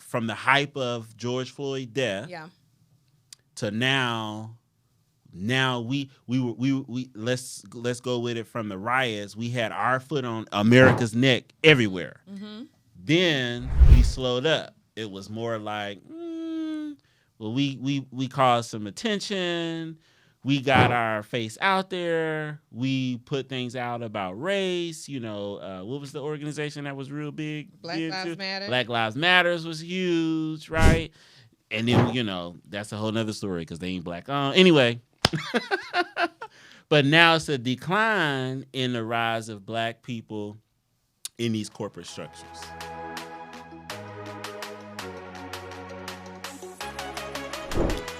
from the hype of George Floyd death to now we let's go with it from the riots. We had our foot on America's neck everywhere. Then we slowed up. It was more like, well, we caused some attention. We got our face out there. We put things out about race. What was the organization that was real big? Black Lives Matter. Black Lives Matters was huge, right? And then, that's a whole nother story because they ain't black. Anyway. But now it's a decline in the rise of black people in these corporate structures.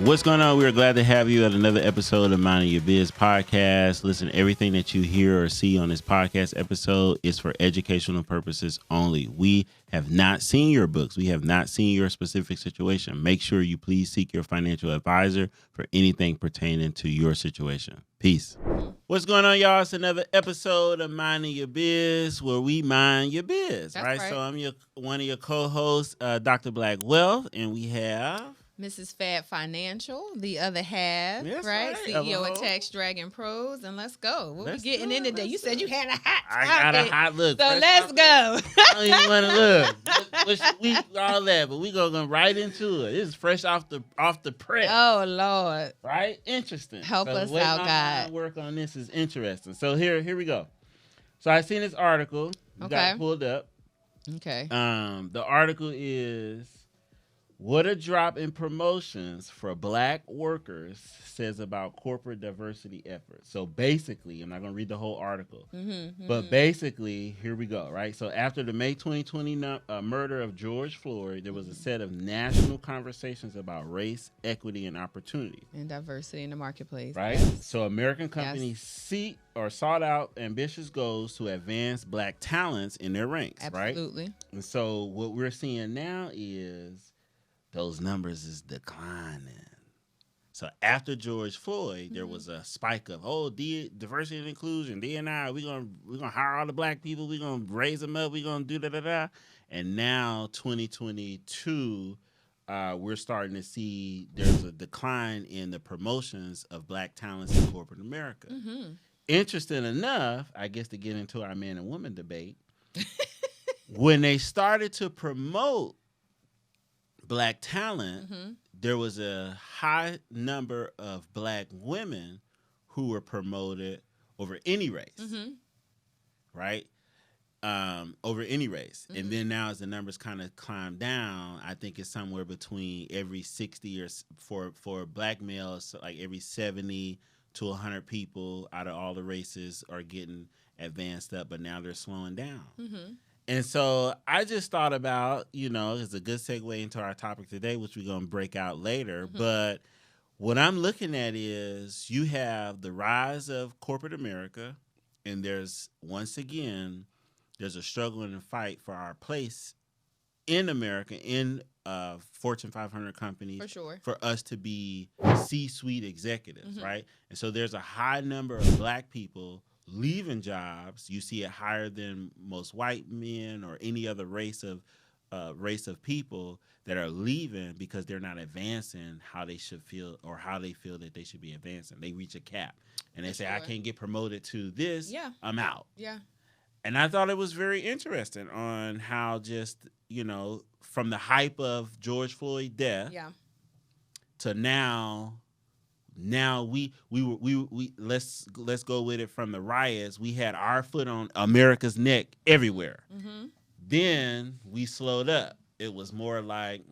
What's going on? We're glad to have you at another episode of Minding Your Biz podcast. Listen, everything that you hear or see on this podcast episode is for educational purposes only. We have not seen your books. We have not seen your specific situation. Make sure you please seek your financial advisor for anything pertaining to your situation. Peace. What's going on, y'all? It's another episode of Minding Your Biz where we mind your biz, right? So I'm one of your co-hosts, Dr. BlackWealth, and we have... Mrs. Fab Financial, the other half, That's right? CEO of Tax Dragon Pros, and let's go. What we getting in today? You said you had a hot topic. I got a hot look. So let's go. I don't even want to look. We all that, but we gonna go right into it. This is fresh off the press. Oh Lord! Right? Interesting. Help us out, God. Work on this is interesting. So here we go. So I seen this article. You got it pulled up. Okay. The article is. What a drop in promotions for black workers says about corporate diversity efforts. So basically, I'm not going to read the whole article, but basically, here we go, right? So after the May 2020 murder of George Floyd, there was a set of national conversations about race, equity, and opportunity. And diversity in the marketplace. Right? Yes. So American companies sought out ambitious goals to advance black talents in their ranks, right? Absolutely. And so what we're seeing now is those numbers is declining. So after George Floyd, there was a spike of diversity and inclusion, D&I. We're gonna hire all the black people. We're gonna raise them up. We're gonna do da. And now 2022, we're starting to see there's a decline in the promotions of black talents in corporate America. Interesting enough, I guess to get into our man and woman debate, when they started to promote black talent, there was a high number of black women who were promoted over any race, right? Over any race. And then now as the numbers kind of climb down, I think it's somewhere between every 60 or for black males, like every 70 to 100 people out of all the races are getting advanced up, but now they're slowing down. And so I just thought about, it's a good segue into our topic today, which we're going to break out later. But what I'm looking at is you have the rise of corporate America, and there's a struggle and a fight for our place in America, in Fortune 500 companies, for sure, for us to be C-suite executives, right? And so there's a high number of black people leaving jobs. You see it higher than most white men or any other race of people that are leaving because they're not advancing how they should feel or how they feel that they should be advancing. They reach a cap and they say, I can't get promoted to this. I'm out. And I thought it was very interesting on how just, from the hype of George Floyd death to now we let's go with it from the riots. We had our foot on America's neck everywhere. Then we slowed up. It was more like,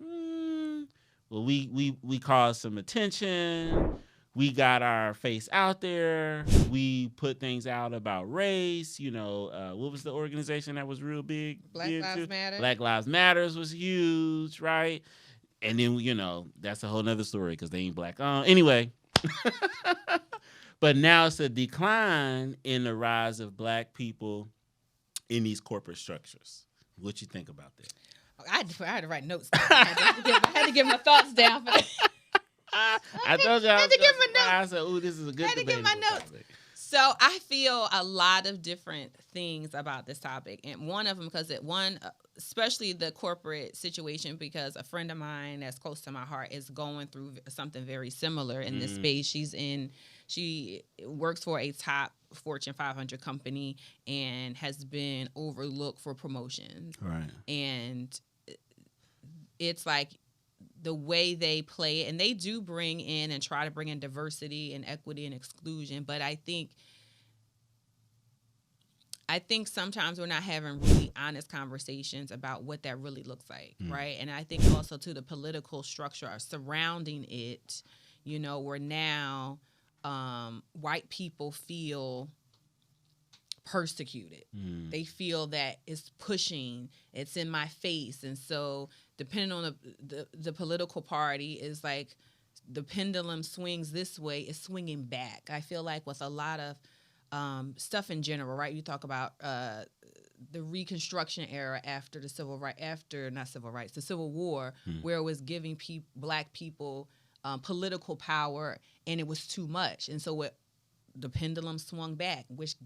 well, we caused some attention. We got our face out there. We put things out about race. What was the organization that was real big? Black Lives Matter. Black Lives Matters was huge, right? And then, that's a whole nother story because they ain't black. Anyway. But now it's a decline in the rise of black people in these corporate structures. What you think about that? I had to write notes. I had to get my thoughts down for that. I told you I had to get my notes. I said, "Ooh, this is a good." I had to get my notes. So I feel a lot of different things about this topic, and one of them because especially the corporate situation, because a friend of mine that's close to my heart is going through something very similar in this space. She works for a top Fortune 500 company and has been overlooked for promotions. Right. And it's like the way they play it, and they do bring in and try to bring in diversity and equity and exclusion, but I think sometimes we're not having really honest conversations about what that really looks like, right? And I think also to the political structure surrounding it, where now white people feel persecuted. They feel that it's pushing, it's in my face. And so depending on the political party is like the pendulum swings this way, it's swinging back. I feel like with a lot of stuff in general, right? You talk about the Reconstruction era after the Civil War, where it was giving black people political power, and it was too much. And so the pendulum swung back, which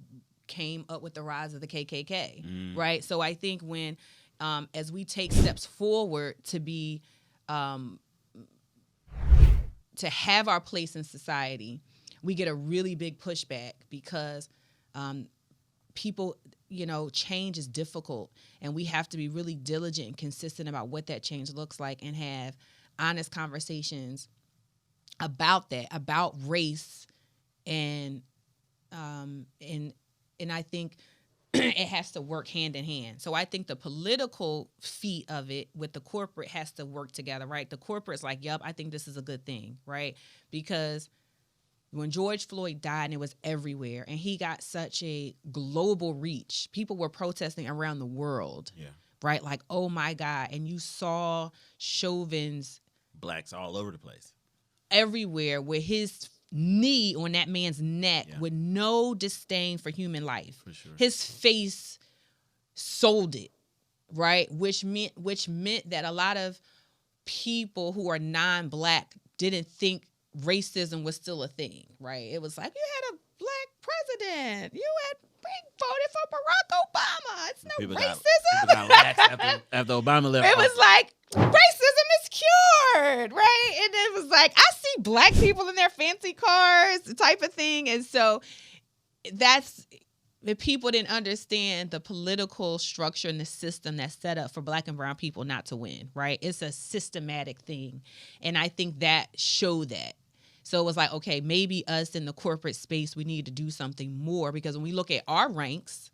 came up with the rise of the KKK, right? So I think when, as we take steps forward to have our place in society, we get a really big pushback because people, change is difficult, and we have to be really diligent and consistent about what that change looks like and have honest conversations about that, about race, and I think it has to work hand in hand. So I think the political feat of it with the corporate has to work together, right? The corporate's like, yep, I think this is a good thing, right? Because when George Floyd died, and it was everywhere, and he got such a global reach, people were protesting around the world, right? Like, oh my God. And you saw Chauvin's blacks all over the place, everywhere, with his knee on that man's neck with no disdain for human life. For sure. His face sold it, right? Which meant that a lot of people who are non-black didn't think racism was still a thing, right? It was like, you had a black president, you voted for Barack Obama. It's no people racism. Got lax after Obama left. It was like, racism is cured, right? And it was like, I see black people in their fancy cars, type of thing. And so the people didn't understand the political structure and the system that's set up for black and brown people not to win, right? It's a systematic thing. And I think that showed that. So it was like, okay, maybe us in the corporate space, we need to do something more, because when we look at our ranks,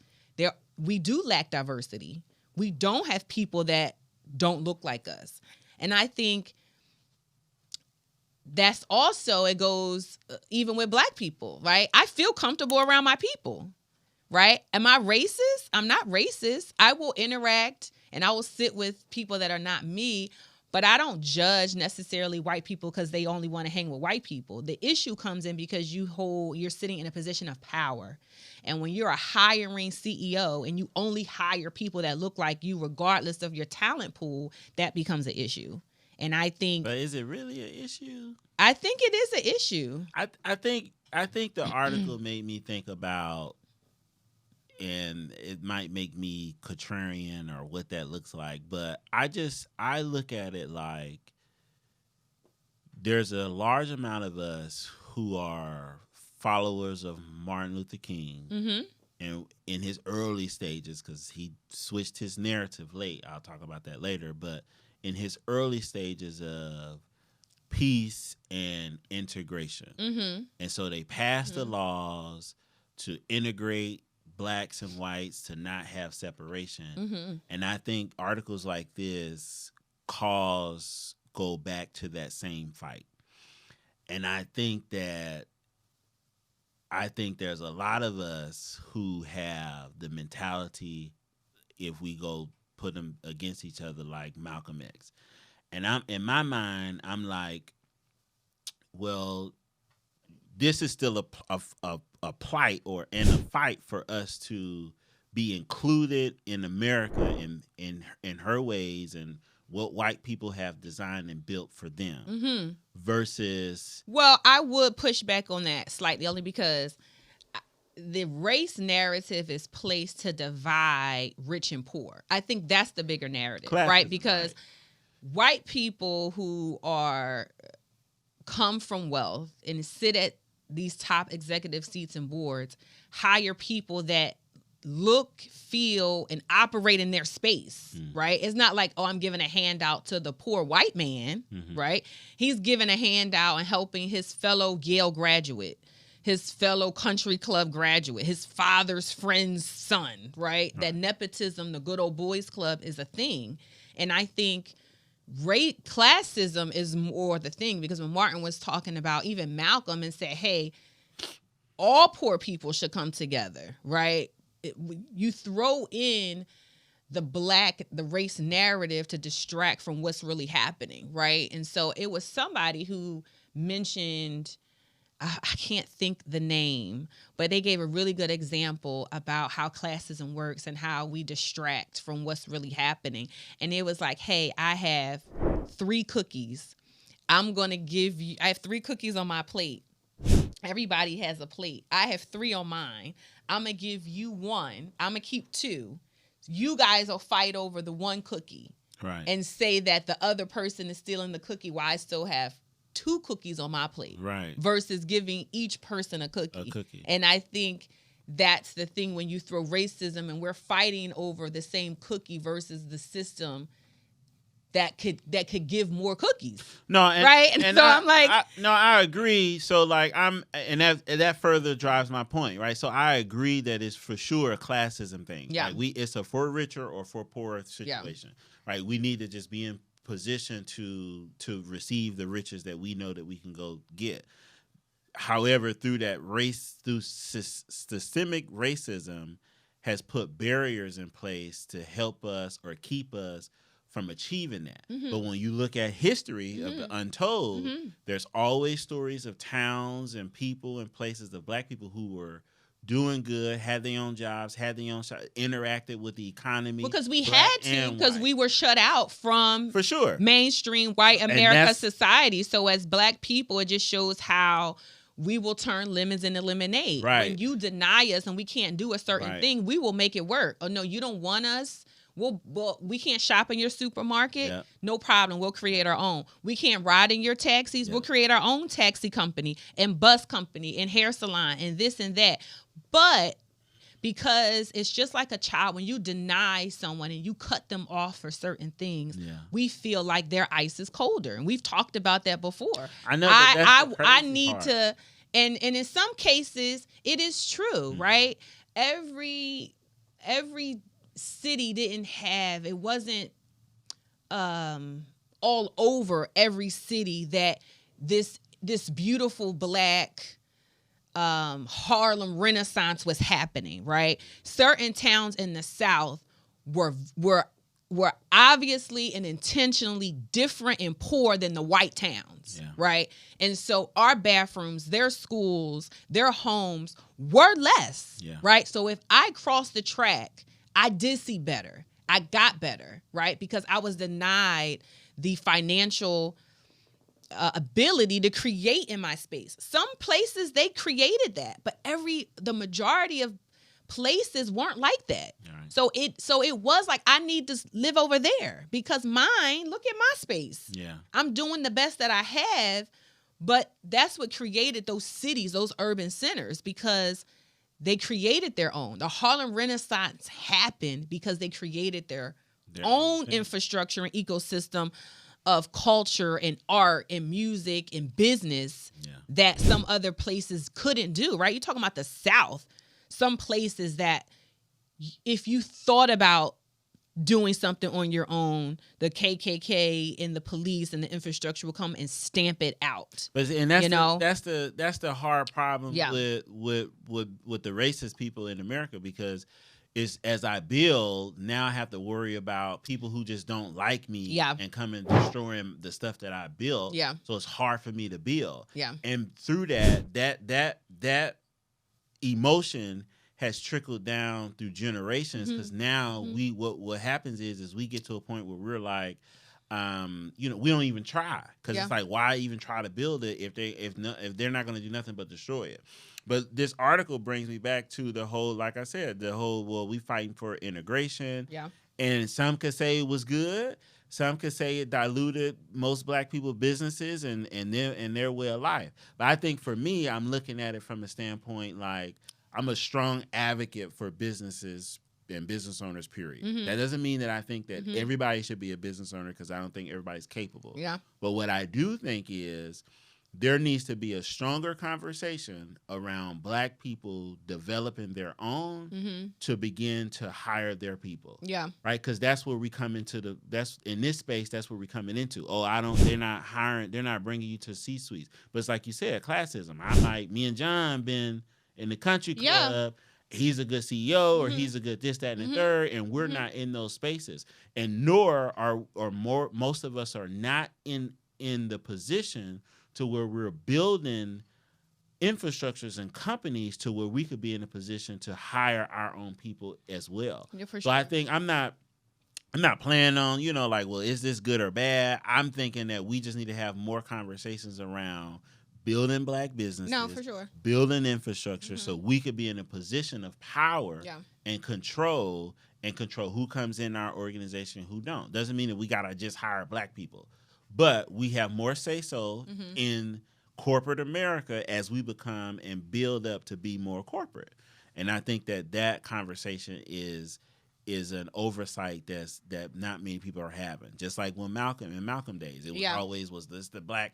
we do lack diversity. We don't have people that don't look like us. And I think that's also, it goes even with black people, right? I feel comfortable around my people, right? Am I racist? I'm not racist. I will interact and I will sit with people that are not me, but I don't judge necessarily white people because they only want to hang with white people. The issue comes in because you're sitting in a position of power. And when you're a hiring CEO and you only hire people that look like you, regardless of your talent pool, that becomes an issue. And I think, but is it really an issue? I think it is an issue. I think the article made me think about, and it might make me contrarian or what that looks like, but I look at it like there's a large amount of us who are followers of Martin Luther King, and in his early stages, because he switched his narrative late. I'll talk about that later, but in his early stages of peace and integration. And so they passed the laws to integrate blacks and whites, to not have separation. And I think articles like this go back to that same fight. And I think there's a lot of us who have the mentality, if we go put them against each other, like Malcolm X. And in my mind, I'm like, well, this is still a plight and a fight for us to be included in America in her ways and what white people have designed and built for them versus. Well, I would push back on that slightly, only because the race narrative is placed to divide rich and poor. I think that's the bigger narrative, Classism, right? Because white people who come from wealth and sit at these top executive seats and boards hire people that look, feel, and operate in their space, right? It's not like, oh, I'm giving a handout to the poor white man, right? He's giving a handout and helping his fellow Yale graduate, his fellow country club graduate, his father's friend's son, right? That nepotism, the good old boys club is a thing. And I think classism is more the thing, because when Martin was talking about even Malcolm and said, hey, all poor people should come together, right? You throw in the race narrative to distract from what's really happening, right? And so it was somebody who mentioned, I can't think the name, but they gave a really good example about how classism works and how we distract from what's really happening. And it was like, hey, I have 3 cookies. I have 3 cookies on my plate. Everybody has a plate. I have 3 on mine. I'm going to give you 1. I'm going to keep 2. You guys will fight over the 1 cookie. Right. And say that the other person is stealing the cookie while I still have 2 cookies on my plate. Right. Versus giving each person a cookie. And I think that's the thing when you throw racism and we're fighting over the same cookie versus the system that could give more cookies. No, right? And so I'm like, I agree. So like that further drives my point, right? So I agree that it's for sure a classism thing. Yeah. Like it's a for richer or for poorer situation. Yeah. Right? We need to just be in position to receive the riches that we know that we can go get. However, through systemic racism has put barriers in place to help us or keep us from achieving that. But when you look at history of the untold, there's always stories of towns and people and places of Black people who were doing good, had their own jobs, had their own interacted with the economy. Because we had to, because we were shut out from for sure mainstream white America society. So as Black people, it just shows how we will turn lemons into lemonade. Right. When you deny us and we can't do a certain thing, we will make it work. Oh no, you don't want us. We can't shop in your supermarket. Yep. No problem. We'll create our own. We can't ride in your taxis. Yep. We'll create our own taxi company and bus company and hair salon and this and that. But because it's just like a child, when you deny someone and you cut them off for certain things, we feel like their ice is colder. And we've talked about that before. I know. I need part. To, and in some cases, it is true, right? Every city it wasn't all over every city that this beautiful Black Harlem Renaissance was happening, right? Certain towns in the South were obviously and intentionally different and poor than the white towns, right? And so our bathrooms, their schools, their homes were less, right? So if I crossed the track, I did see better. I got better, right? Because I was denied the financial ability to create in my space. Some places they created that, but the majority of places weren't like that. Right. So it was like, I need to live over there because mine, look at my space. Yeah. I'm doing the best that I have, but that's what created those cities, those urban centers, because they created their own. The Harlem Renaissance happened because they created their own infrastructure and ecosystem of culture and art and music and business that some other places couldn't do, right? You're talking about the South. Some places that if you thought about doing something on your own, the KKK and the police and the infrastructure will come and stamp it out. That's the hard problem with the racist people in America, because it's, as I build, now I have to worry about people who just don't like me and come and destroying the stuff that I built. Yeah. So it's hard for me to build. Yeah. And through that emotion has trickled down through generations, because now what happens is we get to a point where we're like, we don't even try, because it's like, why even try to build it if they're not going to do nothing but destroy it, But this article brings me back to the whole, like I said, well, we fighting for integration. Yeah. And some could say it was good. Some could say it diluted most Black people businesses and their way of life. But I think for me, I'm looking at it from a standpoint like I'm a strong advocate for businesses and business owners, period. Mm-hmm. That doesn't mean that I think that everybody should be a business owner, because I don't think everybody's capable. Yeah. But what I do think is there needs to be a stronger conversation around Black people developing their own to begin to hire their people. Yeah. Right? Because that's where we come into that's in this space, that's where we're coming into. They're not hiring, they're not bringing you to C-suites. But it's like you said, classism. Me and John been in the country club. He's a good CEO or he's a good this, that, and the third, and we're not in those spaces. And nor most of us are not in the position to where we're building infrastructures and companies to where we could be in a position to hire our own people as well. Yeah, for so sure. I think I'm not planning on, well, is this good or bad? I'm thinking that we just need to have more conversations around building Black businesses. No, for sure. Building infrastructure so we could be in a position of power and control who comes in our organization, who don't. Doesn't mean that we got to just hire Black people. But we have more say-so in corporate America as we become and build up to be more corporate. And I think that conversation is an oversight that not many people are having. Just like when Malcolm days, it was always the black.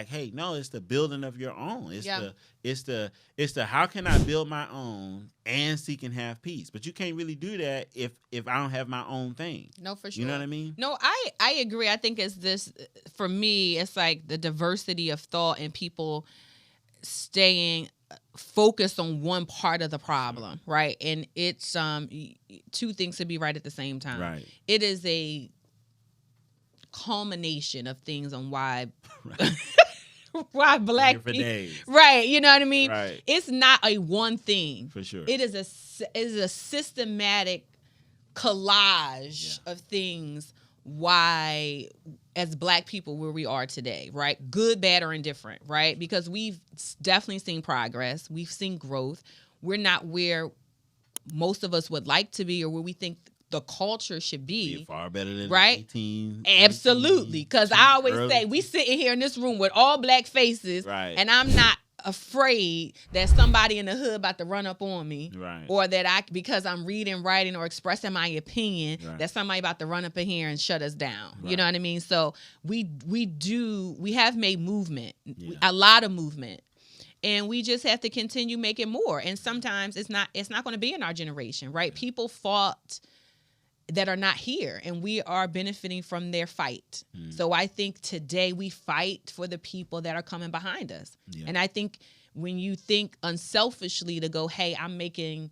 Hey, no, it's the building of your own. It's the how can I build my own and seek and have peace? But you can't really do that if I don't have my own thing. No, for sure. You know what I mean? No, I agree. I think it's this, for me, it's like the diversity of thought and people staying focused on one part of the problem, right? And it's two things to be right at the same time. Right. It is a culmination of things on why why Black people, right? You know what I mean? Right. It's not a one thing. For sure. It is a systematic collage of things why as Black people where we are today, right? Good, bad, or indifferent, right? Because we've definitely seen progress. We've seen growth. We're not where most of us would like to be or where we think the culture should be. Far better than right? 18. Absolutely. Because I always say we sitting here in this room with all Black faces, right, and I'm not afraid that somebody in the hood about to run up on me, right, or that because I'm reading, writing, or expressing my opinion, right, that somebody about to run up in here and shut us down. Right. You know what I mean? So we have made movement, a lot of movement. And we just have to continue making more. And sometimes it's not going to be in our generation, right? People fought that are not here, and we are benefiting from their fight. So I think today we fight for the people that are coming behind us. And I think when you think unselfishly to go, hey, I'm making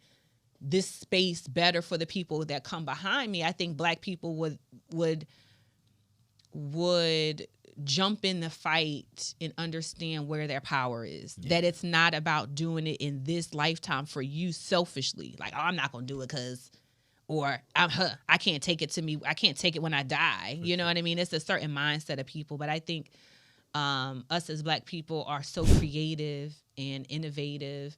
this space better for the people that come behind me, I think Black people would jump in the fight and understand where their power is. That it's not about doing it in this lifetime for you selfishly. Like, oh, I'm not going to do it because... or I can't take it to me. I can't take it when I die. You know what I mean? It's a certain mindset of people. But I think us as Black people are so creative and innovative.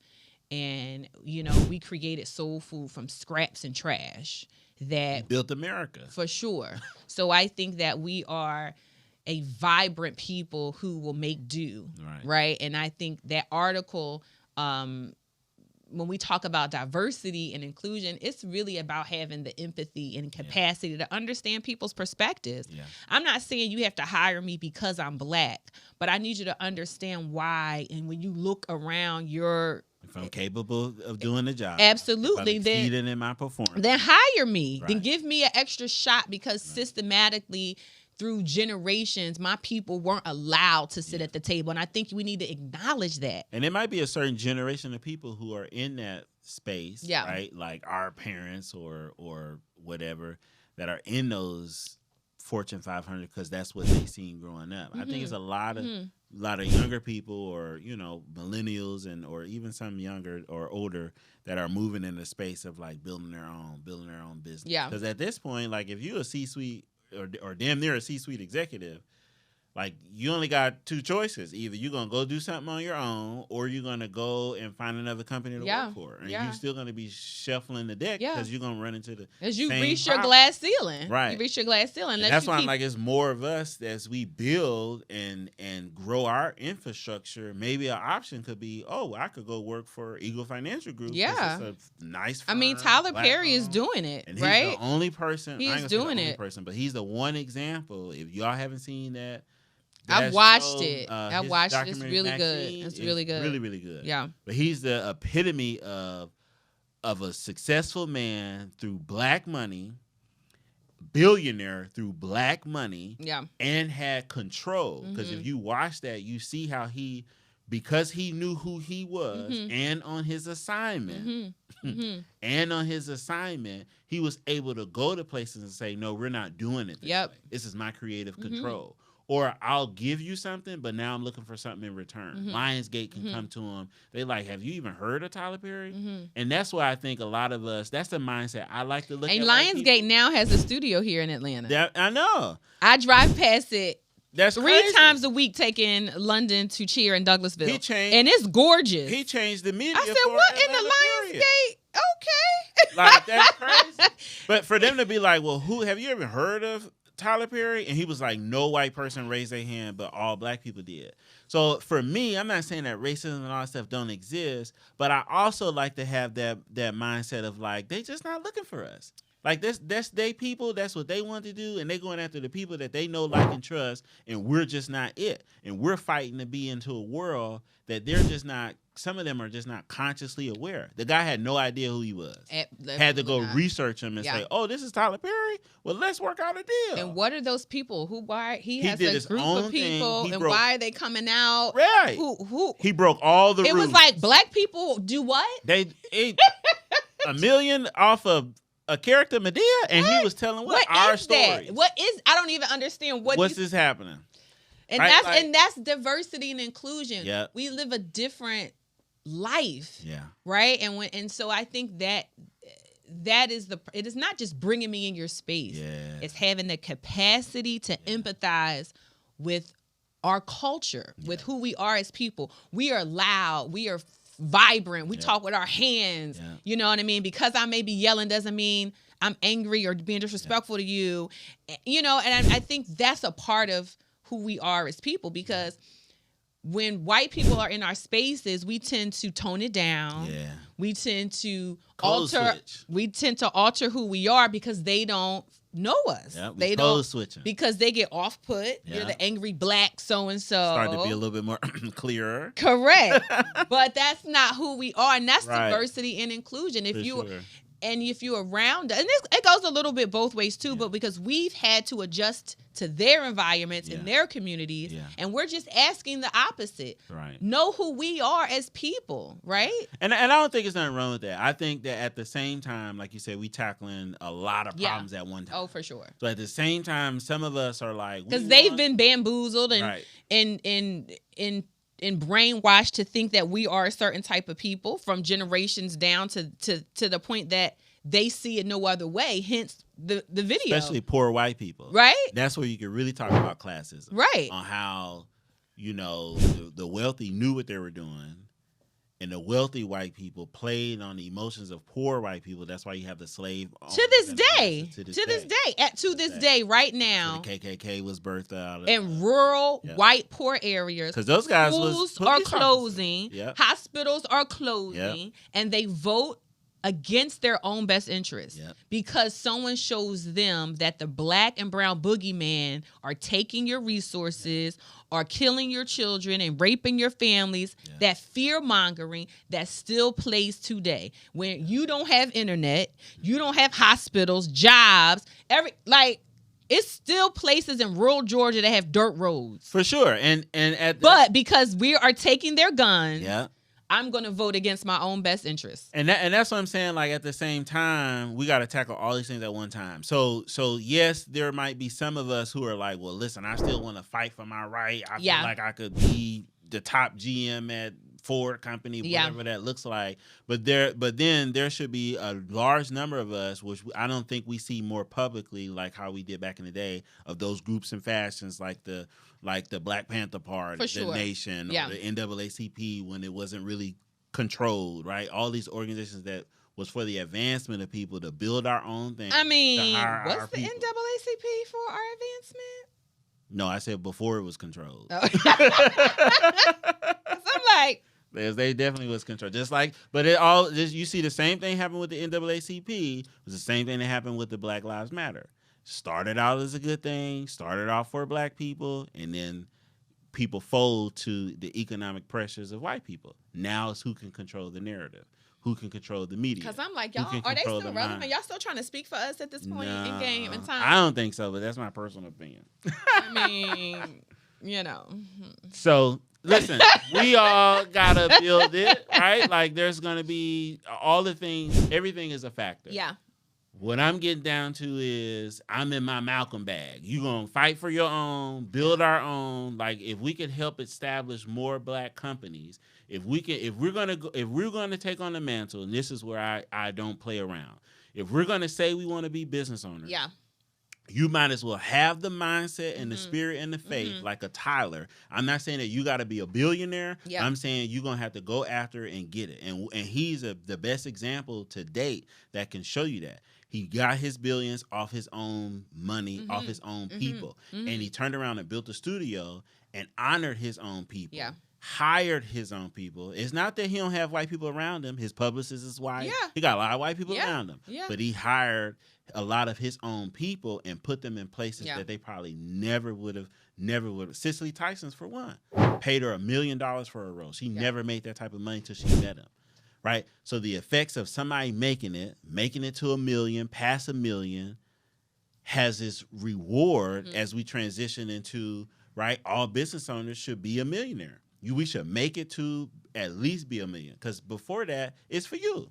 And, we created soul food from scraps and trash. That built America. For sure. So I think that we are a vibrant people who will make do. Right? And I think that article... when we talk about diversity and inclusion, it's really about having the empathy and capacity to understand people's perspectives. I'm not saying you have to hire me because I'm Black, but I need you to understand why. And when you look around if I'm capable of doing the job, absolutely, if I'm exceeding in my performance, then hire me. Then give me an extra shot because systematically through generations, my people weren't allowed to sit at the table. And I think we need to acknowledge that. And there might be a certain generation of people who are in that space, right? Like our parents or whatever that are in those Fortune 500 because that's what they seen growing up. I think it's a lot of younger people or, millennials or even some younger or older that are moving in the space of like building their own business. Because at this point, like if you're a C-suite or damn near a C-suite executive, Like, you only got two choices. Either you're going to go do something on your own, or you're going to go and find another company to work for. And you're still going to be shuffling the deck because you're going to run into the as you same reach problem. your glass ceiling. Right. You reach your glass ceiling. And that's why I'm like, it's more of us as we build and grow our infrastructure. Maybe an option could be, I could go work for Eagle Financial Group. Yeah. It's a nice firm, I mean, Tyler Perry is doing it, and right? He's the only person. He's doing it. Person, but he's the one example. If y'all haven't seen that, I've watched it. I've watched it. It's really good. It's really good. Really, really good. Yeah. But he's the epitome of a successful man through black money, billionaire through black money, and had control. Because if you watch that, you see how because he knew who he was, and on his assignment, he was able to go to places and say, no, we're not doing it this way. This is my creative control. Or I'll give you something, but now I'm looking for something in return. Lionsgate can come to him. They like, have you even heard of Tyler Perry? And that's why I think a lot of us, that's the mindset I like to look at. And Lionsgate now has a studio here in Atlanta. I know. I drive past it. That's 3 times a week taking London to cheer in Douglasville. He changed, and it's gorgeous. He changed the media. I said, what in the Lionsgate? Okay. Like, that's crazy. But for them to be like, well, have you ever heard of Tyler Perry? And he was like, no white person raised their hand, but all black people did. So for me, I'm not saying that racism and all that stuff don't exist, but I also like to have that mindset of like, they just not looking for us. Like, that's they people, that's what they want to do, and they going after the people that they know, like, and trust, and we're just not it. And we're fighting to be into a world that they're just not, some of them are just not consciously aware. The guy had no idea who he was. Had to go research him and say, oh, this is Tyler Perry? Well, let's work out a deal. And what are those people? He has a group of people, and why are they coming out? Right. Who? He broke all the rules. It was like, black people do what? They $1 million off of a character Medea, and he was telling our story. What is? I don't even understand what's this happening. And right? that's diversity and inclusion. Yeah. We live a different life. Yeah. Right. And so I think that is it is not just bringing me in your space. Yeah. It's having the capacity to empathize with our culture, with who we are as people. We are loud. We are vibrant. We talk with our hands. Yeah. You know what I mean? Because I may be yelling doesn't mean I'm angry or being disrespectful to you. You know, and I think that's a part of who we are as people, because when white people are in our spaces, we tend to tone it down. Yeah. We tend to alter who we are because they don't know us. Yeah, they don't switching. Because they get off put. You're the angry black so and so. Start to be a little bit more clearer. Correct. But that's not who we are, and that's diversity and inclusion. If you're around, and it goes a little bit both ways too, but because we've had to adjust to their environments and their communities, and we're just asking the opposite. Right. Know who we are as people, right? And I don't think there's nothing wrong with that. I think that at the same time, like you said, we tackling a lot of problems at one time. Oh, for sure. So at the same time, some of us are like, because they've been bamboozled and brainwashed to think that we are a certain type of people from generations down to the point that they see it no other way, hence the video. Especially poor white people. Right? That's where you can really talk about classism. Right. On how, the wealthy knew what they were doing, and the wealthy white people played on the emotions of poor white people. That's why you have the slave. To this day, right now. So the KKK was birthed out. In rural, white, poor areas. Because those guys schools are closing. Yep. Hospitals are closing. And they vote against their own best interest because someone shows them that the black and brown boogeyman are taking your resources, are killing your children and raping your families. That fear mongering that still plays today. When you don't have internet, you don't have hospitals, jobs, it's still places in rural Georgia that have dirt roads. For sure. But because we are taking their guns. Yeah. I'm going to vote against my own best interests. And that's what I'm saying. Like, at the same time, we got to tackle all these things at one time. So yes, there might be some of us who are like, well, listen, I still want to fight for my right. I feel like I could be the top GM at Ford company, Yeah. whatever that looks like. But then there should be a large number of us, which I don't think we see more publicly, like how we did back in the day, of those groups and factions, like the Black Panther Party, For sure. the Nation, Yeah. or the NAACP when it wasn't really controlled, right? All these organizations that was for the advancement of people to build our own thing. I mean, to hire what's our the people. NAACP for our advancement? No, I said before it was controlled. Oh. 'Cause I'm like, They definitely was controlled. Just like, but you see the same thing happen with the NAACP. It was the same thing that happened with the Black Lives Matter. Started out as a good thing, started off for Black people, and then people fold to the economic pressures of white people. Now it's who can control the narrative, who can control the media. because I'm like, Who y'all, can are they control still the relevant? mind? Y'all still trying to speak for us at this point in game and time? I don't think so, but that's my personal opinion. I mean, you know. So listen, we all gotta build it, right? Like there's gonna be all the things, everything is a factor. Yeah. What I'm getting down to is I'm in my Malcolm bag. You gonna fight for your own, build our own. Like if we could help establish more Black companies, if we're gonna take on the mantle, and this is where I don't play around. If we're gonna say we want to be business owners, Yeah. you might as well have the mindset and the spirit and the faith like a Tyler. I'm not saying that you got to be a billionaire. Yeah. I'm saying you're going to have to go after it and get it. And he's the best example to date that can show you that. He got his billions off his own money, off his own people. And he turned around and built a studio and honored his own people. Yeah. Hired his own people. It's not that he don't have white people around him. His publicist is white. Yeah. He got a lot of white people Yeah. around him. Yeah. But he hired a lot of his own people and put them in places Yeah. that they probably never would have. Cicely Tyson's, for one, paid her $1 million for a role. She never made that type of money until she met him, right? So the effects of somebody making it to $1 million, past $1 million, has this reward as we transition into, right, all business owners should be a millionaire. We should make it to at least be $1 million, because before that, it's for you.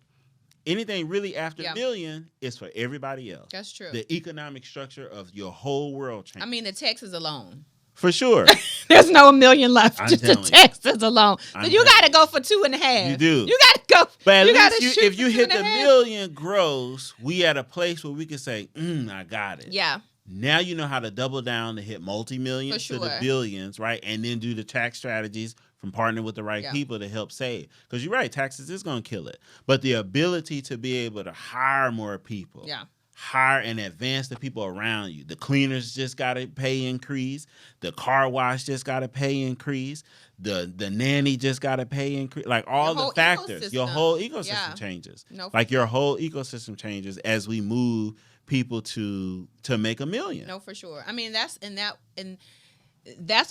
Anything really after $1 million is for everybody else. That's true. The economic structure of your whole world changes. I mean, the Texas alone. For sure. There's no $1 million left. I'm Just the telling you. Texas alone. So I'm you telling got to go for 2.5. You do. You got to go. But at you gotta least shoot if for you hit the 2.5. million gross, we at a place where we can say, I got it. Yeah. Now you know how to double down to hit multi-millions For to the sure. billions, right? And then do the tax strategies from partnering with the right people to help save. Because you're right, taxes is going to kill it. But the ability to be able to hire more people. Yeah. Hire and advance the people around you. The cleaners just got a pay increase. The car wash just got a pay increase. The nanny just got a pay increase. Like all the factors. Your whole ecosystem changes. No, like your whole ecosystem changes as we move people to make $1 million. No, for sure. I mean, that's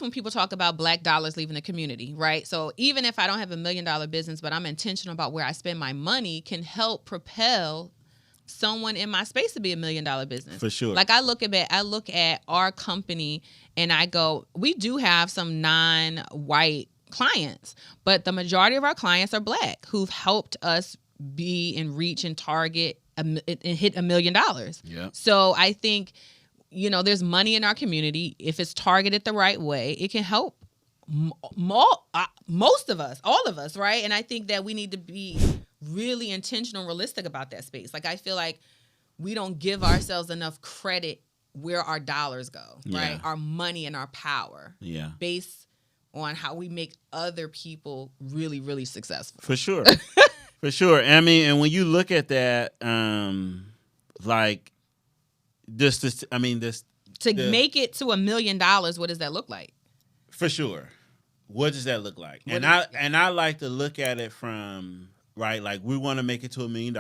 when people talk about Black dollars leaving the community, right? So even if I don't have $1 million business, but I'm intentional about where I spend my money, can help propel someone in my space to be $1 million business. For sure. Like I look at our company and I go, we do have some non-white clients, but the majority of our clients are Black who've helped us be and reach and target and hit $1 million. Yeah. So I think, there's money in our community. If it's targeted the right way, it can help most of us, all of us, right? And I think that we need to be really intentional and realistic about that space. Like I feel like we don't give ourselves enough credit where our dollars go, right? Our money and our power. Yeah. Based on how we make other people really, really successful. For sure. For sure. I mean, and when you look at that, like make it to $1 million, what does that look like? For sure. What does that look like? I like to look at it from, right, like we want to make it to $1 million.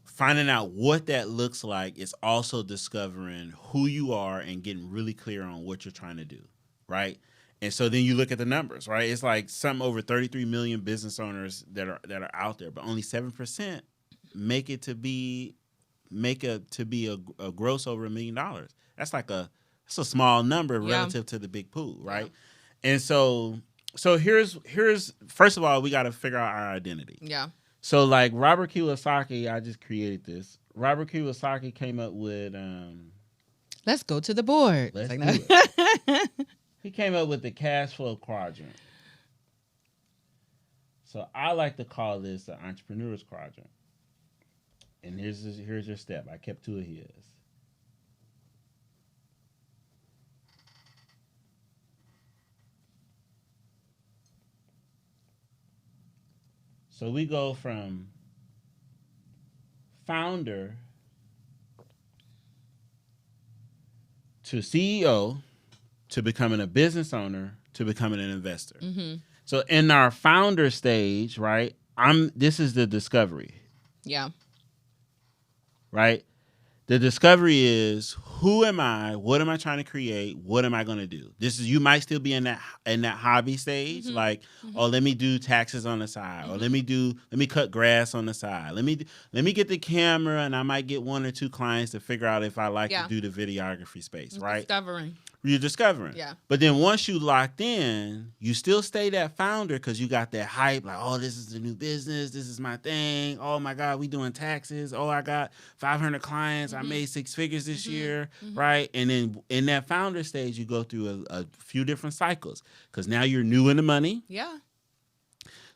Finding out what that looks like is also discovering who you are and getting really clear on what you're trying to do, right? And so then you look at the numbers, right? It's like some over 33 million business owners that are out there, but only 7% make it to be a gross over $1 million. That's like that's a small number relative to the big pool, right? Yeah. And so here's first of all, we got to figure out our identity. Yeah. So like Robert Kiyosaki, I just created this. Robert Kiyosaki came up with let's go to the board. Let's do it. He came up with the cash flow quadrant. So I like to call this the entrepreneur's quadrant. And here's your step. I kept 2 of his. So we go from founder to CEO to becoming a business owner to becoming an investor. Mm-hmm. So in our founder stage, right? This is the discovery. Yeah. Right? The discovery is, who am I? What am I trying to create? What am I going to do? You might still be in that hobby stage, Mm-hmm. like, oh, let me do taxes on the side, or let me cut grass on the side. Let me get the camera, and I might get 1 or 2 clients to figure out if I like to do the videography space, right? Discovering. You're discovering. Yeah. But then once you locked in, you still stay that founder because you got that hype, like, oh, this is the new business. This is my thing. Oh, my God, we doing taxes. Oh, I got 500 clients. I made 6 figures this year, right? And then in that founder stage, you go through a few different cycles because now you're new in the money. Yeah.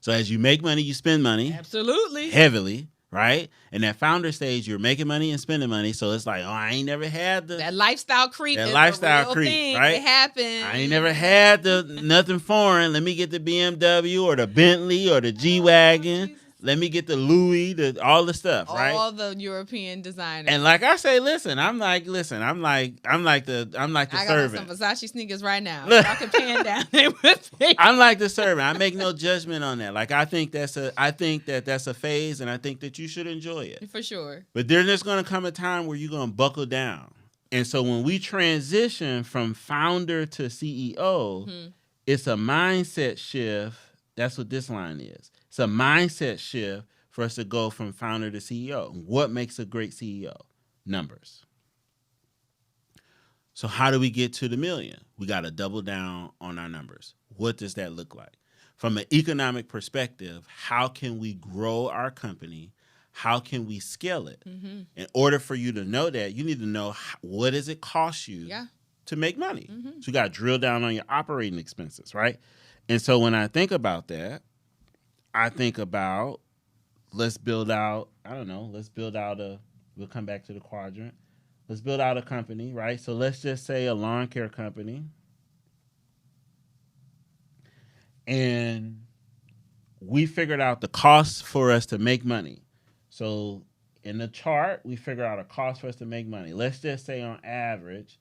So as you make money, you spend money. Absolutely. Heavily. Right? And that founder stage, you're making money and spending money. So it's like, oh, I ain't never had that lifestyle creep. That is lifestyle a real creep, thing. right? It happens. I ain't never had nothing foreign. Let me get the BMW or the Bentley or the G-Wagon. Let me get the Louis, all the stuff, right? All the European designers. And like I say, I'm like the servant. I got some Versace sneakers right now. Y'all can pan down there with me. I'm like the servant. I make no judgment on that. Like I think that's a phase, and I think that you should enjoy it for sure. But there's going to come a time where you're going to buckle down. And so when we transition from founder to CEO, it's a mindset shift. That's what this line is. It's a mindset shift for us to go from founder to CEO. What makes a great CEO? Numbers. So how do we get to the million? We got to double down on our numbers. What does that look like? From an economic perspective, how can we grow our company? How can we scale it? In order for you to know that, you need to know what does it cost you to make money. So you got to drill down on your operating expenses, right? And so when I think about that, I think about, we'll come back to the quadrant. Let's build out a company, right? So let's just say a lawn care company. And we figured out the cost for us to make money. So in the chart, we figure out a cost for us to make money. Let's just say on average,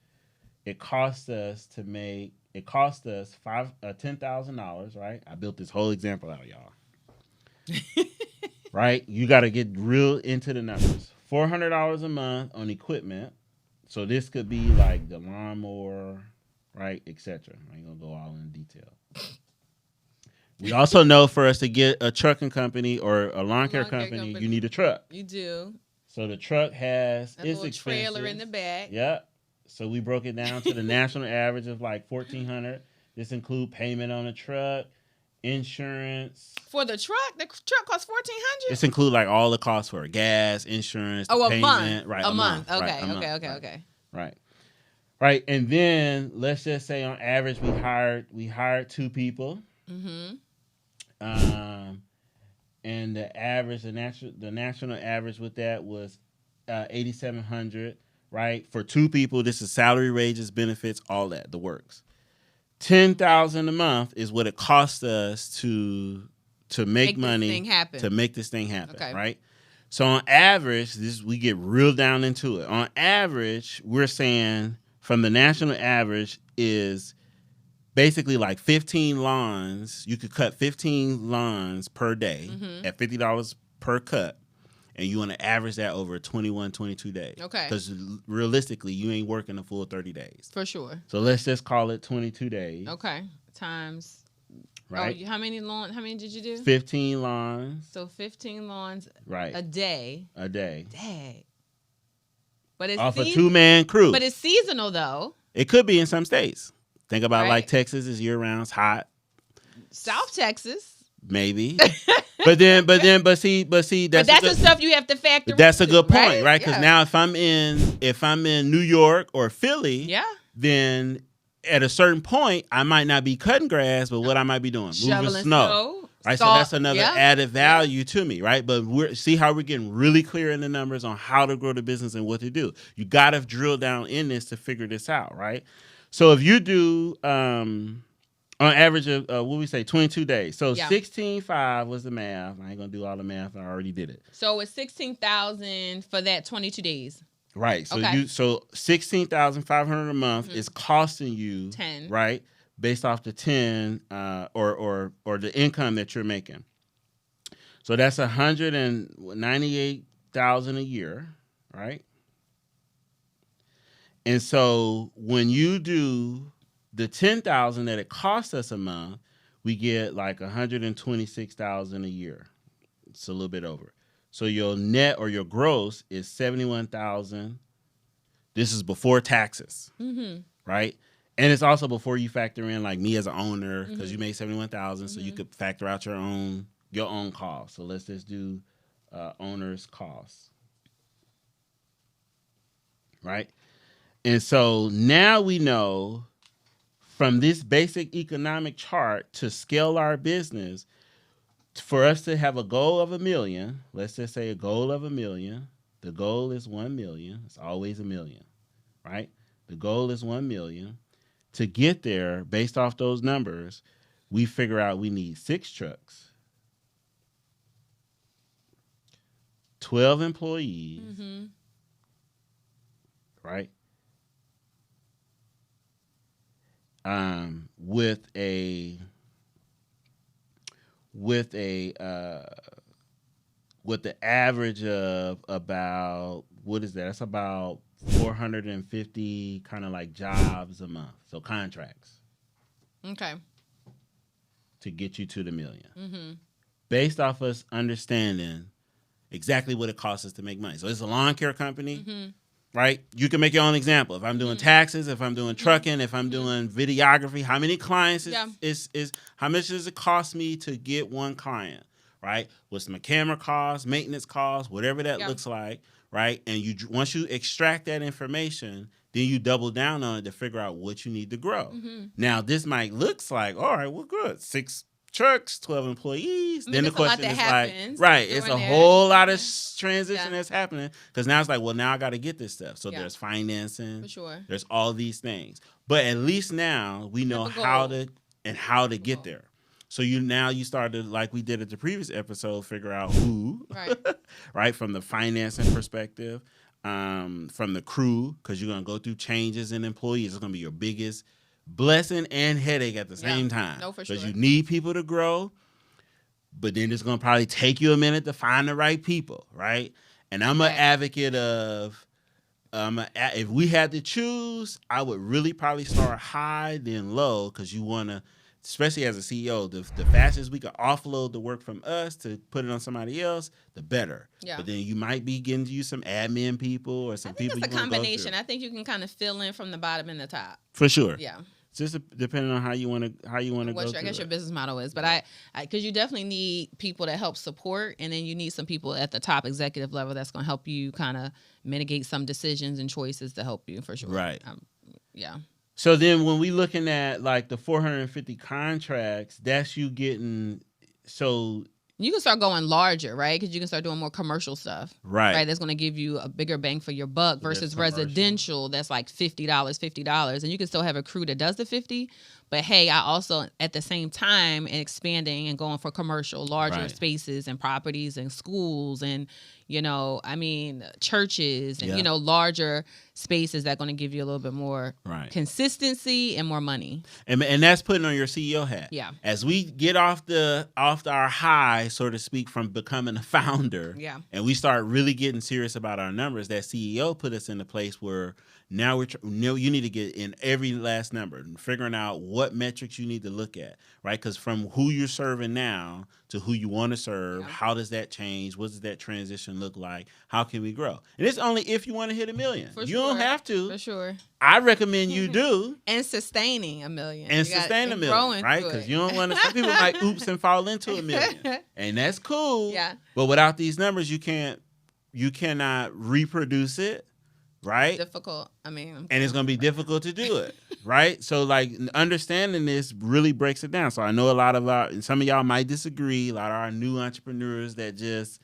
it costs us $10,000, right? I built this whole example out, y'all. Right? You got to get real into the numbers. $400 a month on equipment. So this could be like the lawnmower, right, etc. I ain't gonna go all in detail. We also know for us to get a trucking company or a lawn care company, you need a truck. You do. So the truck has its little trailer in the back. Yep. So we broke it down to the national average of like $1,400. This include payment on a truck, insurance. For the truck costs $1,400. This include like all the costs for gas, insurance, payment. Month. Right, a month. Okay, okay. Right, and then let's just say on average we hired 2 people. And the national average with that was $8,700. Right, for 2 people, this is salary, wages, benefits, all that, the works. $10,000 a month is what it costs us to make money to make this thing happen. Okay. Right. So on average, we get real down into it. On average, we're saying from the national average is basically like 15 lawns. You could cut 15 lawns per day at $50 per cut. And you want to average that over 21, 22 days. Okay. Because realistically, you ain't working a full 30 days. For sure. So let's just call it 22 days. Okay. Times. Right. Oh, how many did you do? 15 lawns. So 15 lawns. Right. A day. Dang. But it's off a 2-man crew. But it's seasonal though. It could be in some states. Think about like Texas is year round, it's hot. South Texas. Maybe. But see, that's the stuff you have to factor. That's a good point, right? Because now if I'm in New York or Philly, then at a certain point I might not be cutting grass, but what I might be doing, moving snow. right? So Salt, that's another yeah. added value to me, right? But see how we're getting really clear in the numbers on how to grow the business and what to do. You got to drill down in this to figure this out, right? So if you do on average of what we say 22 days, so 16.5 was the math. I ain't gonna do all the math. I already did it. So it's 16,000 for that 22 days. Right. So okay. so 16,500 a month is costing you 10, right, based off the 10 or the income that you're making. So that's 198,000 a year, right? And so when you do the 10,000 that it costs us a month, we get like 126,000 a year. It's a little bit over. So your net or your gross is 71,000. This is before taxes, right? And it's also before you factor in like me as an owner, because you made 71,000, so you could factor out your own costs. So let's just do owner's costs, right? And so now we know from this basic economic chart to scale our business, for us to have a goal of $1 million, let's just say a goal of $1 million. The goal is 1 million. It's always $1 million, right? The goal is 1 million. To get there, based off those numbers, we figure out we need 6 trucks, 12 employees, right? With the average of about, what is that? That's about 450 kind of like jobs a month. So contracts. Okay. To get you to the $1 million. Based off us understanding exactly what it costs us to make money. So it's a lawn care company, right? You can make your own example. If I'm doing taxes, if I'm doing trucking, if I'm doing videography, how many clients is how much does it cost me to get one client, right? What's my camera cost, maintenance cost, whatever that looks like, right? And you once you extract that information, then you double down on it to figure out what you need to grow. Now, this might looks like, all right, well, good. 6 trucks, 12 employees. I mean, then the question is like, it's a whole lot of transition that's happening, because now it's like, well, now I got to get this stuff. So there's financing, for sure. There's all these things, but at least now we know how to get there. So you start to, like we did at the previous episode, figure out who, right, from the financing perspective, from the crew, because you're gonna go through changes in employees. It's gonna be your biggest blessing and headache at the same time. No, for sure. Because you need people to grow, but then it's gonna probably take you a minute to find the right people, right? And I'm an advocate of, if we had to choose, I would really probably start high then low, because you wanna, especially as a CEO, the fastest we can offload the work from us to put it on somebody else, the better. Yeah. But then you might be getting to use some admin people or some people. It's a combination. I think you can kind of fill in from the bottom and the top. For sure. Yeah. Just depending on how you want to go. I guess your business model is, but because you definitely need people to help support, and then you need some people at the top executive level that's going to help you kind of mitigate some decisions and choices to help you, for sure. Right. Yeah. So then when we looking at like the 450 contracts, that's you getting, so you can start going larger, right? Because you can start doing more commercial stuff. Right. That's going to give you a bigger bang for your buck versus residential that's like $50. And you can still have a crew that does the 50. But hey, I also, at the same time, expanding and going for commercial, larger spaces and properties and schools and, churches and, larger spaces that are going to give you a little bit more consistency and more money. And that's putting on your CEO hat. Yeah. As we get off our high, so to speak, from becoming a founder, and we start really getting serious about our numbers, that CEO put us in a place where now you need to get in every last number and figuring out what metrics you need to look at, right? Because from who you're serving now to who you want to serve, how does that change? What does that transition look like? How can we grow? And it's only if you want to hit $1 million. You don't have to. For sure. I recommend you do. And sustaining $1 million. And sustain $1 million, right? Because you don't want to. Some people might oops and fall into $1 million, and that's cool. Yeah. But without these numbers, you cannot reproduce it. right? Difficult. I mean, and it's going to be difficult to do it, right? So, like, understanding this really breaks it down. So I know a lot of some of y'all might disagree. A lot of our new entrepreneurs that just,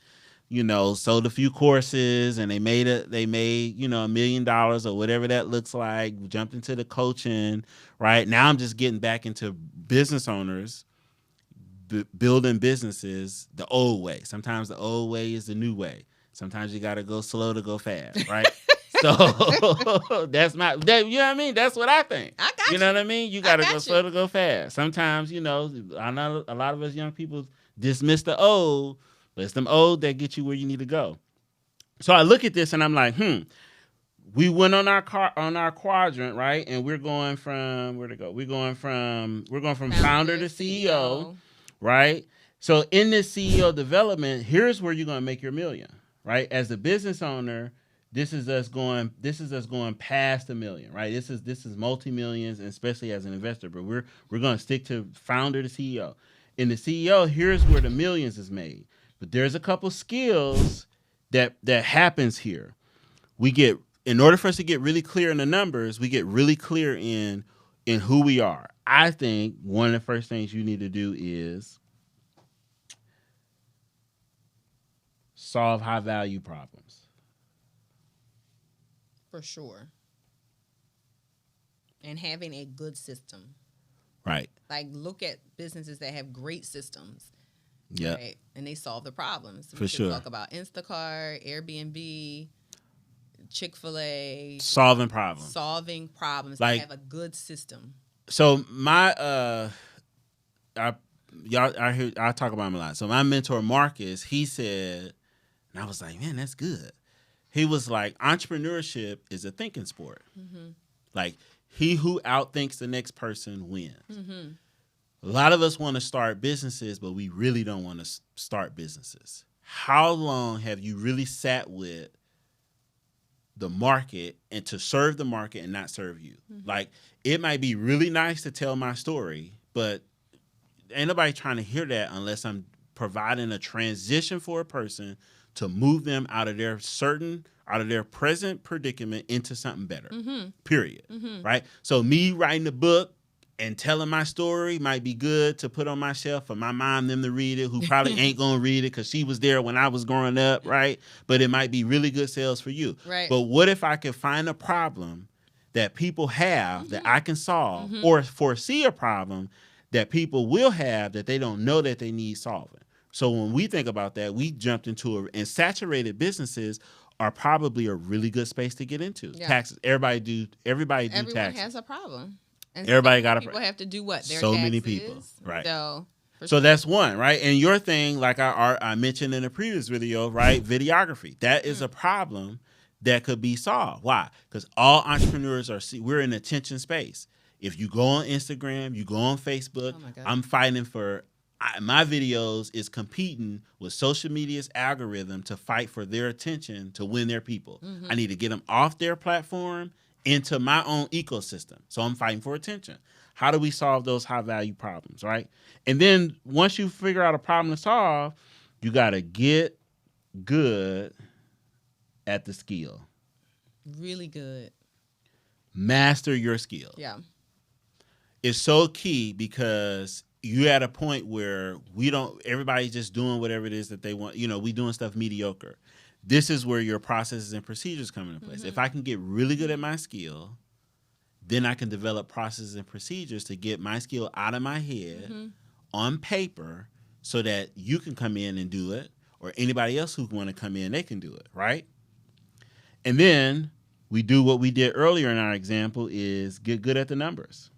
sold a few courses and they made $1 million or whatever that looks like, jumped into the coaching, right? Now I'm just getting back into business owners, building businesses the old way. Sometimes the old way is the new way. Sometimes you got to go slow to go fast, right? So that's you know what I mean? That's what I think. I got you know what I mean? You got to go slow you. to go fast. Sometimes, I know a lot of us young people dismiss the old, but it's them old that get you where you need to go. So I look at this and I'm like, we went on our quadrant, right? And we're going from where to go? We're going from founder to CEO, right? So in this CEO development, here's where you're going to make your million, right? As a business owner, this is us going past $1 million, right? This is multi-millions, and especially as an investor, but we're going to stick to founder to CEO. In the CEO, here's where the millions is made. But there's a couple skills that happens here. In order for us to get really clear in the numbers, we get really clear in who we are. I think one of the first things you need to do is solve high value problems. For sure. And having a good system. Right. Like, look at businesses that have great systems. Yeah. Right? And they solve the problems. For sure. Talk about Instacart, Airbnb, Chick-fil-A. Solving problems. Like, they have a good system. So I talk about him a lot. So my mentor Marcus, he said, and I was like, man, that's good. He was like, entrepreneurship is a thinking sport. Mm-hmm. Like, he who outthinks the next person wins. Mm-hmm. A lot of us want to start businesses, but we really don't want to start businesses. How long have you really sat with the market and to serve the market and not serve you? Mm-hmm. Like, it might be really nice to tell my story, but ain't nobody trying to hear that unless I'm providing a transition for a person to move them out of their present predicament into something better. Mm-hmm. Period. Mm-hmm. Right? So me writing a book and telling my story might be good to put on my shelf for my mom them to read it, who probably ain't gonna read it because she was there when I was growing up, right? But it might be really good sales for you. Right. But what if I could find a problem that people have mm-hmm. that I can solve, mm-hmm. or foresee a problem that people will have that they don't know that they need solving? So when we think about that, we jumped into and saturated businesses are probably a really good space to get into. Yeah. Taxes. Everybody do taxes. Everyone has a problem. And everybody got a people have to do what? Their so taxes. Many people. Right. So that's one, right? And your thing, like I mentioned in a previous video, right? Videography. That is a problem that could be solved. Why? Because all entrepreneurs we're in attention space. If you go on Instagram, you go on Facebook, I'm fighting for my videos is competing with social media's algorithm to fight for their attention to win their people. Mm-hmm. I need to get them off their platform into my own ecosystem. So I'm fighting for attention. How do we solve those high value problems, right? And then once you figure out a problem to solve, you got to get good at the skill. Really good. Master your skill. Yeah. It's so key because you at a point where everybody's just doing whatever it is that they want. We doing stuff mediocre. This is where your processes and procedures come into place. Mm-hmm. If I can get really good at my skill, then I can develop processes and procedures to get my skill out of my head mm-hmm. on paper so that you can come in and do it, or anybody else who want to come in, they can do it, right? And then we do what we did earlier in our example is get good at the numbers.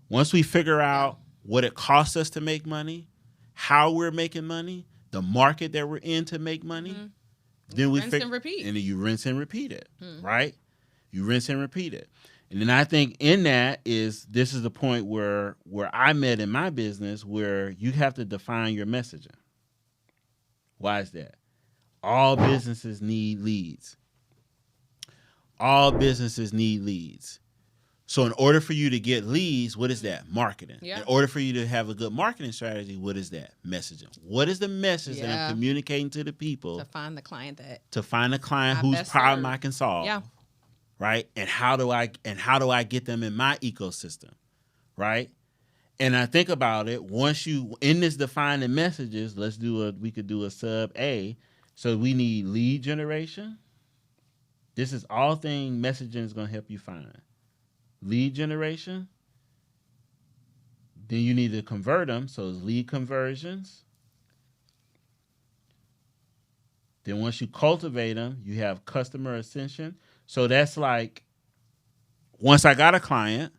Once we figure out what it costs us to make money, how we're making money, the market that we're in to make money, mm-hmm. then we rinse and repeat. And then you rinse and repeat it, right? You rinse and repeat it. And then I think in that this is the point where I met in my business where you have to define your messaging. Why is that? All businesses need leads. All businesses need leads. So in order for you to get leads, what is that? Marketing. Yeah. In order for you to have a good marketing strategy, what is that? Messaging. What is the message that I'm communicating to the people to find the client whose problem I can solve? Yeah. Right? And how do I get them in my ecosystem? Right? And I think about it, once you in this defining messages, we could do a sub A. So we need lead generation. This is all thing messaging is going to help you find. Lead generation. Then you need to convert them. So it's lead conversions. Then once you cultivate them, you have customer ascension. So that's like, once I got a client,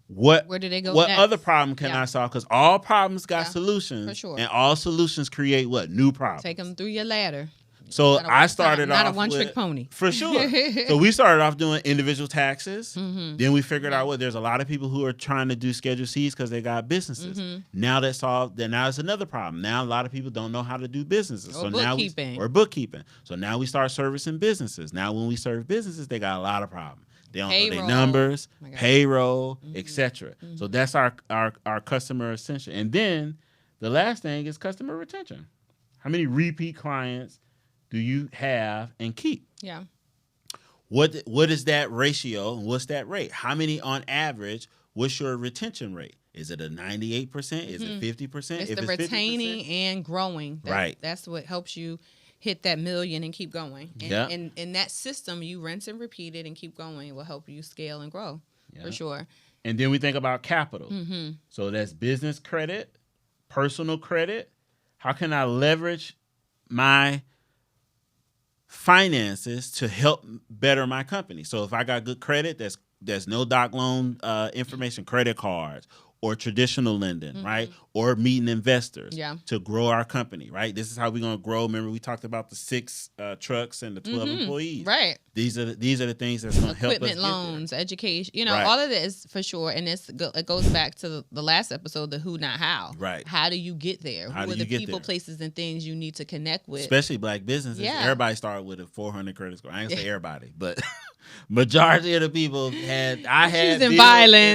where do they go? What next? Other problem can I solve? Because all problems got solutions. For sure. And all solutions create what? New problems. Take them through your ladder. So I started off not a one-trick pony. For sure. So we started off doing individual taxes. Mm-hmm. Then we figured out there's a lot of people who are trying to do Schedule C's because they got businesses. Mm-hmm. Now that's solved. Then now it's another problem. Now a lot of people don't know how to do businesses. Or bookkeeping. Or bookkeeping. So now we start servicing businesses. Now when we serve businesses, they got a lot of problems. They don't know their numbers, payroll, etc. Mm-hmm. So that's our customer ascension. And then the last thing is customer retention. How many repeat clients do you have and keep? Yeah. What is that ratio and what's that rate? How many on average? What's your retention rate? Is it a 98%? Is it 50%? It's the retaining 50%? And growing. That's what helps you hit that million and keep going. And in that system, you rinse and repeat it and keep going. It will help you scale and grow for sure. And then we think about capital. Mm-hmm. So that's business credit, personal credit. How can I leverage my finances to help better my company? So if I got good credit, there's no doc loan information, credit cards, or traditional lending, right? Or meeting investors to grow our company, right? This is how we're going to grow. Remember, we talked about the 6 trucks and the 12 employees. Right. These are the things that's going to help us equipment loans, education, all of this for sure. And it goes back to the last episode, the who, not how. Right. How do you get there? Who are the people, places, and things you need to connect with? Especially black businesses. Yeah. Everybody started with a 400 credit score. I ain't gonna say everybody, but majority of the people had violence in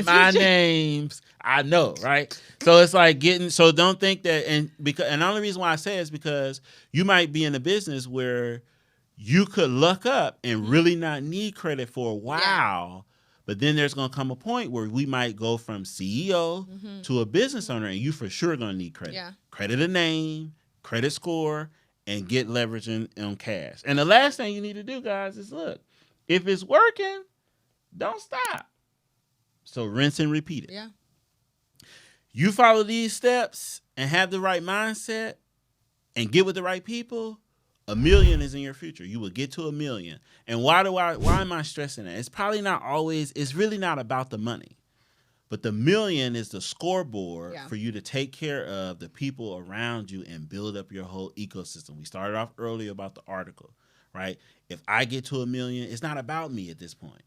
my names. I know, right? So it's like don't think that, and the only reason why I say it is because you might be in a business where you could luck up and really not need credit for a while, but then there's going to come a point where we might go from CEO to a business owner, and you for sure going to need credit. Yeah. Credit a name, credit score, and get leverage on cash. And the last thing you need to do, guys, is look, if it's working, don't stop. So rinse and repeat it. Yeah. You follow these steps and have the right mindset and get with the right people, 1 million is in your future. You will get to 1 million. And why am I stressing that? It's really not about the money. But the 1 million is the scoreboard for you to take care of the people around you and build up your whole ecosystem. We started off earlier about the article, right? If I get to 1 million, it's not about me at this point,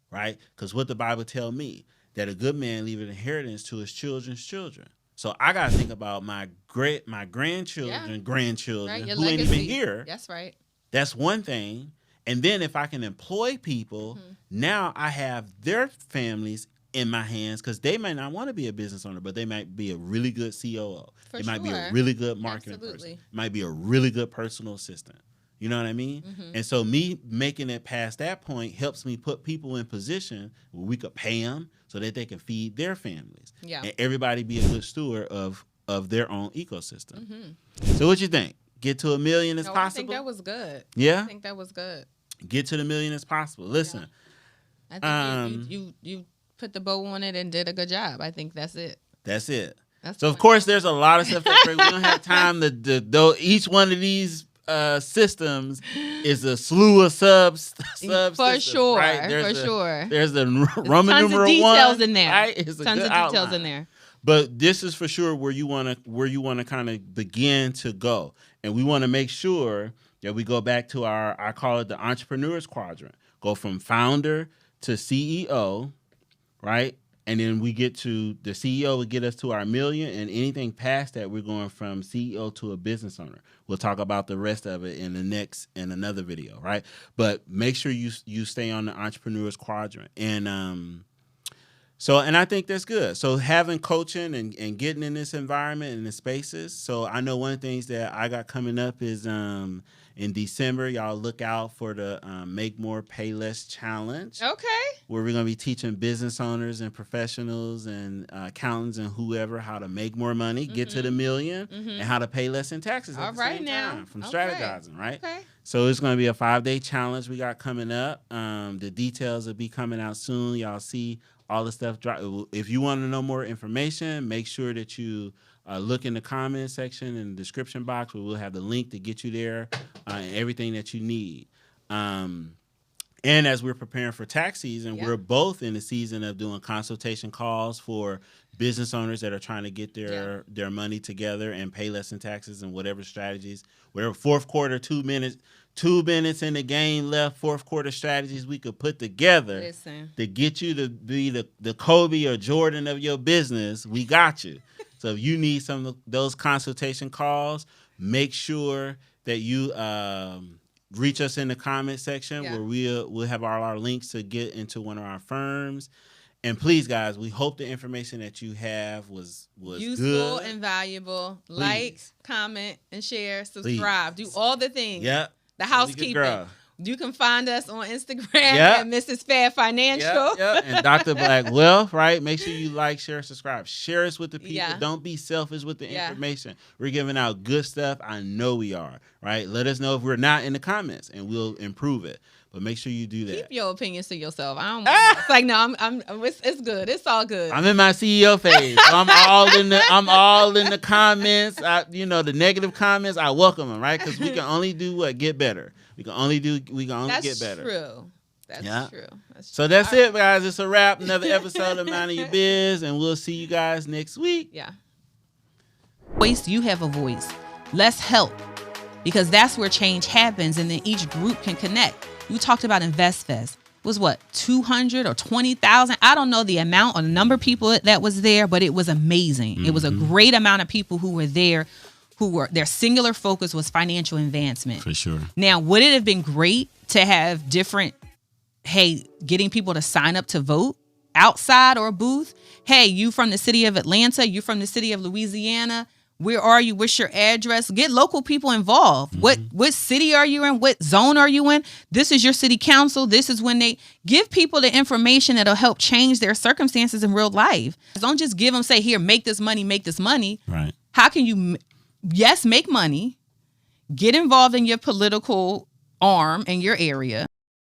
right? Because what the Bible tells me, that a good man leave an inheritance to his children's children. So I got to think about my grandchildren, grandchildren who ain't even here. That's right. That's one thing. And then if I can employ people, now I have their families in my hands, because they might not want to be a business owner, but they might be a really good COO. They might be a really good marketing person. Might be a really good personal assistant. You know what I mean? Mm-hmm. And so me making it past that point helps me put people in position where we could pay them so that they can feed their families. Yeah. And everybody be a good steward of their own ecosystem. Mm-hmm. So what you think? Get to 1 million as possible? I think that was good. Yeah? I think that was good. Get to the 1 million as possible. Listen. Yeah. I think you put the bow on it and did a good job. I think that's it. That's it. So, of course, there's a lot of stuff that we don't have time to each one of these systems is a slew of sub for sure, right? There's the Roman tons numeral of details 1 in there. Right? It's tons of details in there. But this is for sure where you want to kind of begin to go, and we want to make sure that we go back to I call it the entrepreneurs quadrant. Go from founder to CEO, right? And then we get to the CEO would get us to our 1 million, and anything past that, we're going from CEO to a business owner. We'll talk about the rest of it in another video, right? But make sure you stay on the entrepreneurs quadrant. And So, and I think that's good. So having coaching and getting in this environment and the spaces. So I know one of the things that I got coming up is in December, y'all look out for the Make More, Pay Less Challenge. Okay. Where we're going to be teaching business owners and professionals and accountants and whoever how to make more money, get to the million, and how to pay less in taxes at the same time from strategizing, right? Okay. So it's going to be a 5-day challenge we got coming up. The details will be coming out soon. Y'all see all the stuff. If you want to know more information, make sure that you look in the comment section and the description box where we'll have the link to get you there and everything that you need. And as we're preparing for tax season, we're both in the season of doing consultation calls for business owners that are trying to get their money together and pay less in taxes and whatever strategies, whatever fourth quarter, 2 minutes in the game left, fourth quarter strategies we could put together to get you to be the Kobe or Jordan of your business. We got you. So if you need some of those consultation calls, make sure that you reach us in the comment section where we'll have all our links to get into one of our firms. And please, guys, we hope the information that you have was useful good and valuable. Please. Like, comment, and share. Subscribe. Do all the things. Yep. The housekeeping. You can find us on Instagram at Mrs. Fair Financial. Yep. And Dr. BlackWealth, right? Make sure you like, share, subscribe. Share us with the people. Yeah. Don't be selfish with the information. We're giving out good stuff. I know we are, right? Let us know if we're not in the comments, and we'll improve it. But make sure you do that. Keep your opinions to yourself. I don't want it's like, no, it's good. It's all good. I'm in my CEO phase. So I'm all in the comments. The negative comments, I welcome them, right? Because we can only do what? Get better. We can only get better. That's true. So that's it, guys. It's a wrap. Another episode of Minding Your Biz, and we'll see you guys next week. Yeah. Voice, you have a voice. Let's help, because that's where change happens, and then each group can connect. You talked about InvestFest. It was what, 200 or 20,000? I don't know the amount or the number of people that was there, but it was amazing. Mm-hmm. It was a great amount of people who were there, their singular focus was financial advancement. For sure. Now, would it have been great to have getting people to sign up to vote outside or a booth? Hey, you from the city of Atlanta, you from the city of Louisiana, where are you? What's your address? Get local people involved. Mm-hmm. What city are you in? What zone are you in? This is your city council. This is when they give people the information that'll help change their circumstances in real life. Don't just give them, say, here, make this money. Right. How can you, make money, get involved in your political arm in your area,